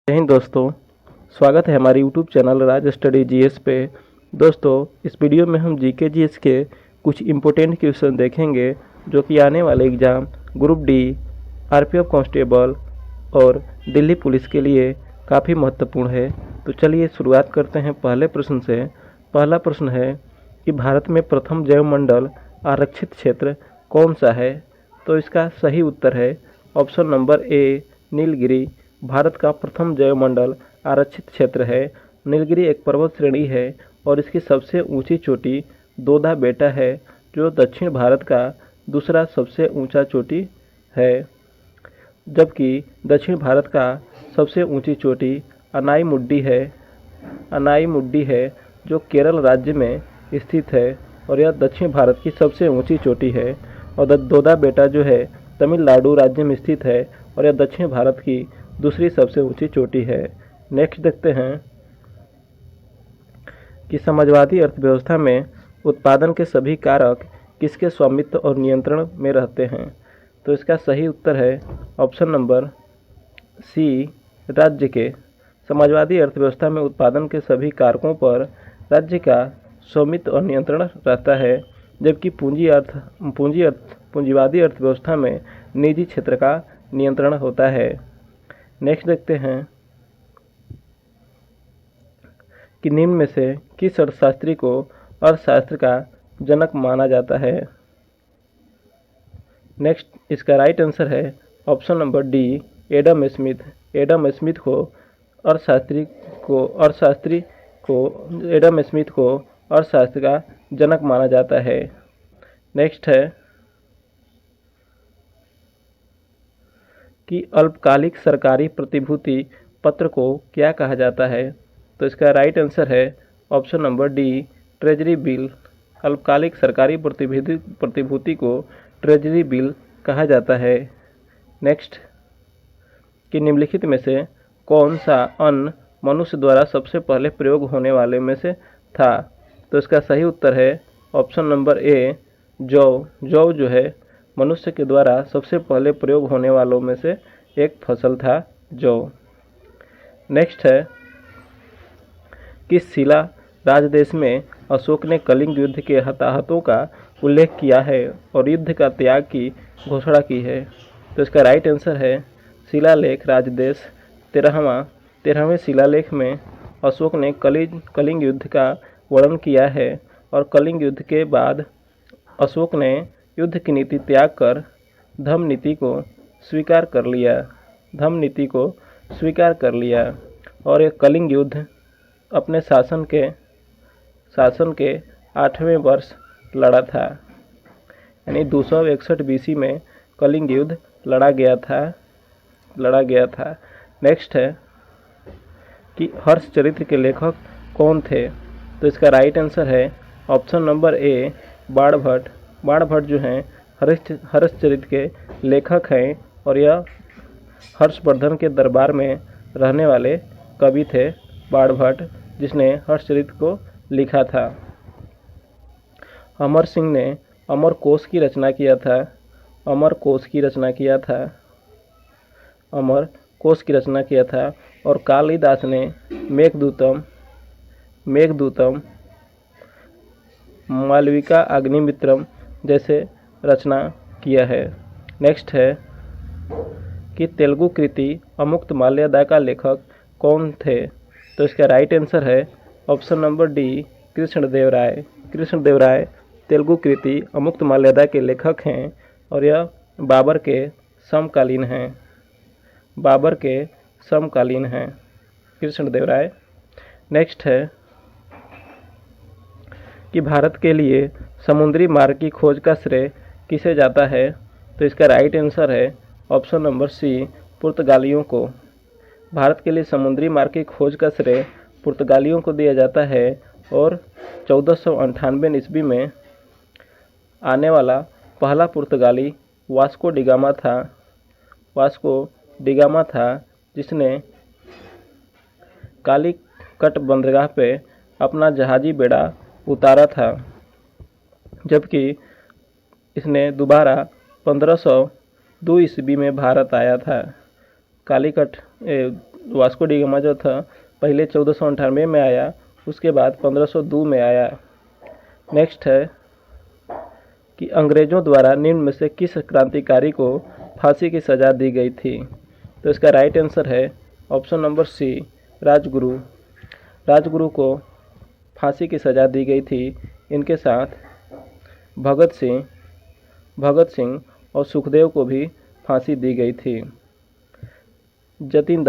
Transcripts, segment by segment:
जय हिंद दोस्तों। स्वागत है हमारे यूट्यूब चैनल राज स्टडी जीएस पे। दोस्तों, इस वीडियो में हम जीके जीएस के कुछ इम्पोर्टेंट क्वेश्चन देखेंगे जो कि आने वाले exam group D, RPF constable और दिल्ली पुलिस के लिए काफ़ी महत्वपूर्ण है। तो चलिए शुरुआत करते हैं पहले प्रश्न से। पहला प्रश्न है कि भारत में प्रथम जैवमंडल आरक्षित क्षेत्र कौन सा है? तो इसका सही उत्तर है option number A, Nilgiri. Bharat का प्रथम जैवमंडल आरक्षित क्षेत्र है। नीलगिरी एक पर्वत श्रेणी है और इसकी सबसे ऊंची चोटी दोदा बेटा है, जो दक्षिण भारत का दूसरा सबसे ऊंचा चोटी है। जबकि दक्षिण भारत का सबसे ऊंची चोटी अनाईमुड्डी है, जो केरल राज्य में स्थित है और यह दक्षिण भारत की सबसे ऊंची चोटी है। और दोदा बेटा जो है तमिलनाडु राज्य में स्थित है और यह दक्षिण भारत की दूसरी सबसे ऊंची चोटी है। नेक्स्ट देखते हैं कि समाजवादी अर्थव्यवस्था में उत्पादन के सभी कारक किसके स्वामित्व और नियंत्रण में रहते हैं? तो इसका सही उत्तर है ऑप्शन नंबर सी, राज्य के। समाजवादी अर्थव्यवस्था में उत्पादन के सभी कारकों पर राज्य का स्वामित्व और नियंत्रण रहता है, जबकि पूंजीवादी अर्थव्यवस्था में निजी क्षेत्र का नियंत्रण होता है। नेक्स्ट देखते हैं कि निम्न में से किस अर्थशास्त्री को अर्थशास्त्र का जनक माना जाता है? नेक्स्ट इसका राइट आंसर है option number D, Adam Smith. Adam Smith को अर्थशास्त्र का जनक माना जाता है। नेक्स्ट है कि अल्पकालिक सरकारी प्रतिभूति पत्र को क्या कहा जाता है? तो इसका राइट आंसर है option number D, treasury bill. अल्पकालिक सरकारी प्रतिभूति को ट्रेजरी बिल कहा जाता है। नेक्स्ट कि निम्नलिखित में से कौन सा अन्न मनुष्य द्वारा सबसे पहले प्रयोग होने वाले में से था? तो इसका सही उत्तर है ऑप्शन नंबर ए, जौ। जौ जो है मनुष्य के द्वारा सबसे पहले प्रयोग होने वालों में से एक फसल था जौ। नेक्स्ट है कि शिला राजदेश में अशोक ने कलिंग युद्ध के हताहतों का उल्लेख किया है और युद्ध का त्याग की घोषणा की है। तो इसका राइट आंसर है शिलालेख राजदेश। 13वें शिलालेख में अशोक ने कलिंग युद्ध का वर्णन किया है और कलिंग युद्ध के बाद अशोक ने युद्ध की नीति त्याग कर धम्म नीति को स्वीकार कर लिया और यह कलिंग युद्ध अपने शासन के 8वें वर्ष लड़ा था, यानी 261 बीसी में कलिंग युद्ध लड़ा गया था। नेक्स्ट है कि हर्षचरित्र के लेखक कौन थे? तो इसका राइट आंसर है option number A, Banabhatta. Banabhatta जो हैं हर्षचरित्र के लेखक हैं और यह हर्षवर्धन के दरबार में रहने वाले कवि थे बाणभट्ट, जिसने हर्षचरित्र को लिखा था। अमर सिंह ने अमरकोश की रचना किया था और कालिदास ने मेघदूतम, मालविका अग्निमित्रम जैसे रचना किया है। नेक्स्ट है कि तेलुगु कृति अमुक्तमाल्यदा का लेखक कौन थे? तो इसका राइट आंसर है option number D, Krishnadevaraya. Krishnadevaraya Telugu कृति अमुक्तमाल्यदा के लेखक हैं और यह बाबर के समकालीन हैं कृष्णदेवराय। नेक्स्ट है कि भारत के लिए समुद्री मार्ग की खोज का श्रेय किसे जाता है? तो इसका राइट आंसर है ऑप्शन नंबर सी, पुर्तगालियों को। भारत के लिए समुद्री मार्ग की खोज का श्रेय पुर्तगालियों को दिया जाता है और 1498 ईस्वी में आने वाला पहला पुर्तगाली वास्को डिगामा था, जिसने कालीकट बंदरगाह पे अपना जहाजी बेड़ा उतारा था, जबकि इसने दोबारा 1502 ईस्वी में भारत आया था। कालीकट वास्को डी गामा जो था पहले 1498 में आया, उसके बाद 1502 में आया। नेक्स्ट है कि अंग्रेजों द्वारा निम्न में से किस क्रांतिकारी को फांसी की सज़ा दी गई थी? तो इसका राइट आंसर है option number C, Rajguru. Rajguru को फांसी की सज़ा दी गई थी। इनके साथ भगत सिंह और सुखदेव को भी फांसी दी गई थी। जतिन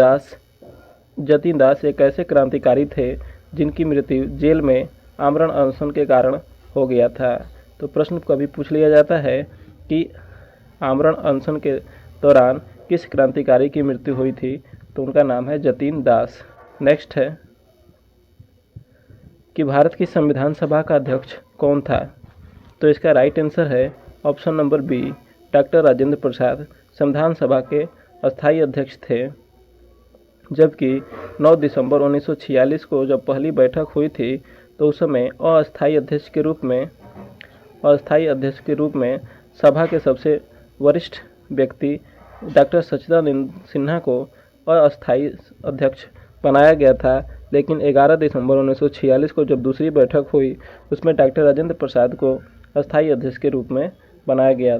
दास एक ऐसे क्रांतिकारी थे जिनकी मृत्यु जेल में आमरण अनशन के कारण हो गया था। तो प्रश्न कभी पूछ लिया जाता है कि आमरण अनशन के दौरान किस क्रांतिकारी की मृत्यु हुई थी, तो उनका नाम है जतिन दास। नेक्स्ट है कि भारत की संविधान सभा का अध्यक्ष कौन था? तो इसका राइट आंसर है option number B, doctor Rajendra Prasad संविधान सभा के अस्थायी अध्यक्ष थे। जबकि 9 दिसंबर 1946 को जब पहली बैठक हुई थी तो उस समय अस्थायी अध्यक्ष के रूप में सभा के सबसे वरिष्ठ व्यक्ति डॉक्टर सच्चिदानंद सिन्हा को अस्थायी अध्यक्ष बनाया गया था। लेकिन 11 दिसंबर 1946 को जब दूसरी बैठक हुई उसमें डॉक्टर राजेंद्र प्रसाद को अस्थायी अध्यक्ष के रूप में बनाया गया,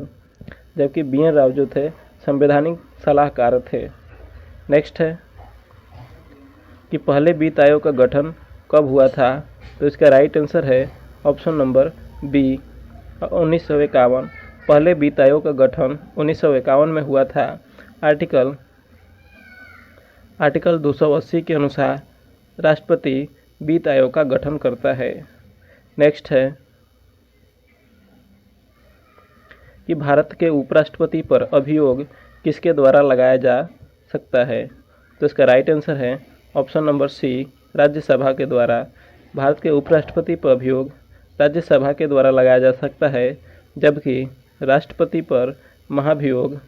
जबकि BN राव जो थे संवैधानिक सलाहकार थे। नेक्स्ट है कि पहले वित्त आयोग का गठन कब हुआ था? तो इसका राइट आंसर है ऑप्शन नंबर बी, 1951। पहले वित्त आयोग का गठन 1951 में हुआ था। आर्टिकल 280 के अनुसार राष्ट्रपति वित्त आयोग का गठन करता है। नेक्स्ट है कि भारत के उपराष्ट्रपति पर अभियोग किसके द्वारा लगाया जा सकता है? तो इसका राइट आंसर है ऑप्शन नंबर सी, राज्यसभा के द्वारा। भारत के उपराष्ट्रपति पर अभियोग राज्यसभा के द्वारा लगाया जा सकता है, जबकि राष्ट्रपति पर महाभियोग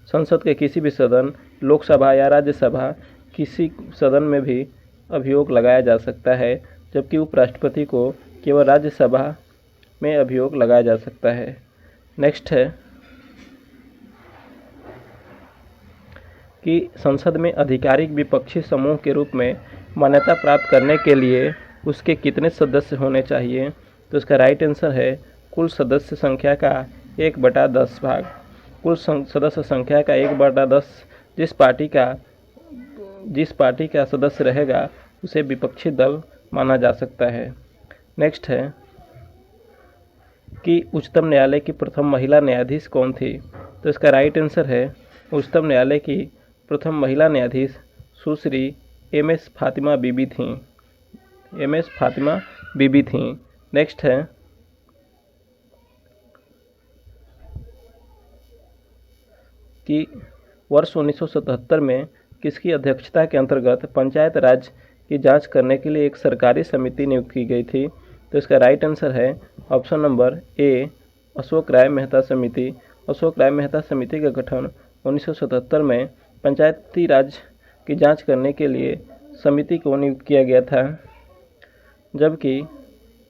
संसद के किसी भी सदन, लोकसभा या राज्यसभा किसी सदन में भी अभियोग लगाया जा सकता है, जबकि उपराष्ट्रपति को केवल राज्यसभा में अभियोग लगाया जा सकता है। नेक्स्ट है कि संसद में आधिकारिक विपक्षी समूह के रूप में मान्यता प्राप्त करने के लिए उसके कितने सदस्य होने चाहिए? तो इसका राइट आंसर है कुल सदस्य संख्या का 1/10 भाग। कुल सदस्य संख्या का 1/10 जिस पार्टी का सदस्य रहेगा उसे विपक्षी दल माना जा सकता है। नेक्स्ट है कि उच्चतम न्यायालय की प्रथम महिला न्यायाधीश कौन थी? तो इसका राइट आंसर है उच्चतम न्यायालय की प्रथम महिला न्यायाधीश सुश्री MS फातिमा बीबी थीं। नेक्स्ट है कि वर्ष 1977 में किसकी अध्यक्षता के अंतर्गत पंचायत राज की जांच करने के लिए एक सरकारी समिति नियुक्त की गई थी? तो इसका राइट आंसर है ऑप्शन नंबर ए, अशोक राय मेहता समिति। अशोक राय मेहता समिति का गठन 1977 में पंचायती राज की जांच करने के लिए समिति को नियुक्त किया गया था, जबकि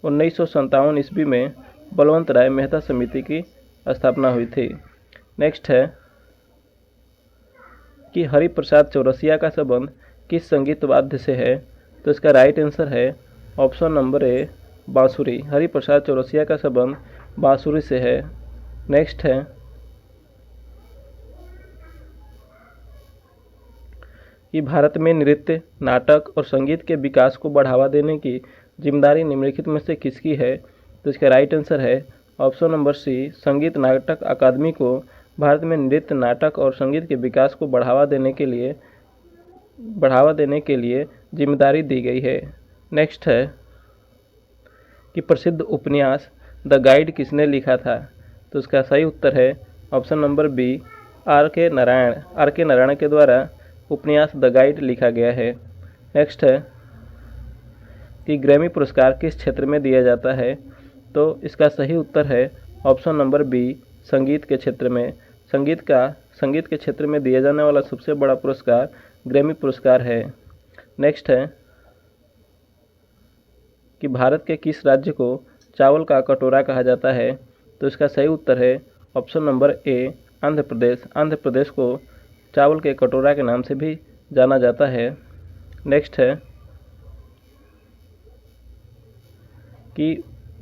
1957 ईस्वी में बलवंत राय मेहता समिति की स्थापना हुई थी। नेक्स्ट है कि हरिप्रसाद चौरसिया का संबंध किस संगीत वाद्य से है? तो इसका राइट आंसर है ऑप्शन नंबर ए, बांसुरी। हरिप्रसाद चौरसिया का संबंध बांसुरी से है। नेक्स्ट है कि भारत में नृत्य, नाटक और संगीत के विकास को बढ़ावा देने की जिम्मेदारी निम्नलिखित में से किसकी है? तो इसका राइट आंसर है ऑप्शन नंबर सी, संगीत नाटक अकादमी को भारत में नृत्य, नाटक और संगीत के विकास को बढ़ावा देने के लिए जिम्मेदारी दी गई है। नेक्स्ट है कि प्रसिद्ध उपन्यास द गाइड किसने लिखा था? तो इसका सही उत्तर है ऑप्शन नंबर बी, आर के नारायण के द्वारा उपन्यास द गाइड लिखा गया है। नेक्स्ट है कि ग्रैमी पुरस्कार किस क्षेत्र में दिया जाता है? तो इसका सही उत्तर है ऑप्शन नंबर बी, संगीत के क्षेत्र में। संगीत के क्षेत्र में दिया जाने वाला सबसे बड़ा पुरस्कार ग्रैमी पुरस्कार है। नेक्स्ट है कि भारत के किस राज्य को चावल का कटोरा कहा जाता है? तो इसका सही उत्तर है option number A, Andhra Pradesh. Andhra Pradesh को चावल के कटोरा के नाम से भी जाना जाता है। नेक्स्ट है कि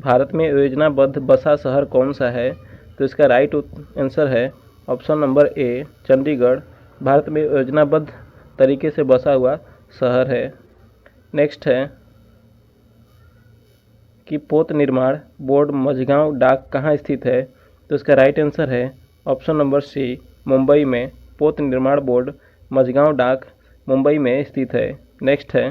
भारत में योजनाबद्ध बसा शहर कौन सा है? तो इसका राइट आंसर है option number A Chandigarh. Bharat में योजनाबद्ध तरीके से बसा हुआ शहर है। नेक्स्ट है कि पोत निर्माण बोर्ड मझगांव डाक कहाँ स्थित है? तो इसका राइट आंसर है ऑप्शन नंबर सी मुंबई में। पोत निर्माण बोर्ड मझगांव डाक मुंबई में स्थित है। नेक्स्ट है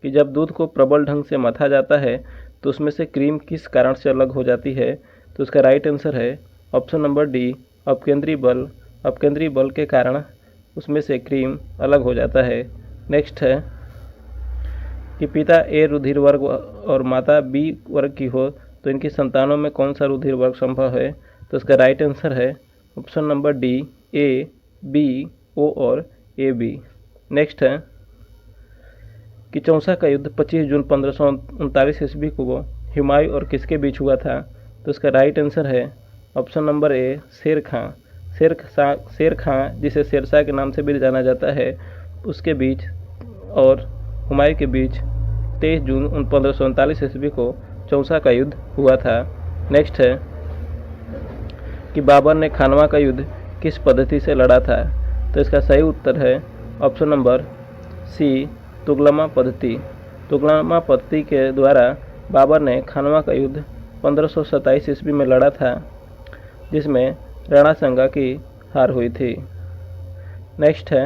कि जब दूध को प्रबल ढंग से मथा जाता है तो उसमें से क्रीम किस कारण से अलग हो जाती है? तो इसका राइट आंसर है ऑप्शन नंबर डी अपकेंद्री बल। अपकेंद्री बल के कारण उसमें से क्रीम अलग हो जाता है। नेक्स्ट है कि पिता ए रुधिर वर्ग और माता बी वर्ग की हो तो इनकी संतानों में कौन सा रुधिर वर्ग संभव है? तो इसका राइट आंसर है option number D A B O और ए बी। नेक्स्ट है कि चौसा का युद्ध 25 जून 1539 ईस्वी को हुमायूं और किसके बीच हुआ था? तो इसका राइट आंसर है ऑप्शन नंबर ए शेर खां। शेर खां जिसे शेरशाह के नाम से भी जाना जाता है उसके बीच और हुमायूं के बीच 23 जून 1539 ईस्वी को चौसा का युद्ध हुआ था। नेक्स्ट है कि बाबर ने खानवा का युद्ध किस पद्धति से लड़ा था? तो इसका सही उत्तर है ऑप्शन नंबर सी तुगलमा पद्धति। तुगलमा पद्धति के द्वारा बाबर ने खानवा का युद्ध 1527 ईस्वी में लड़ा था जिसमें रणा सांगा की हार हुई थी। नेक्स्ट है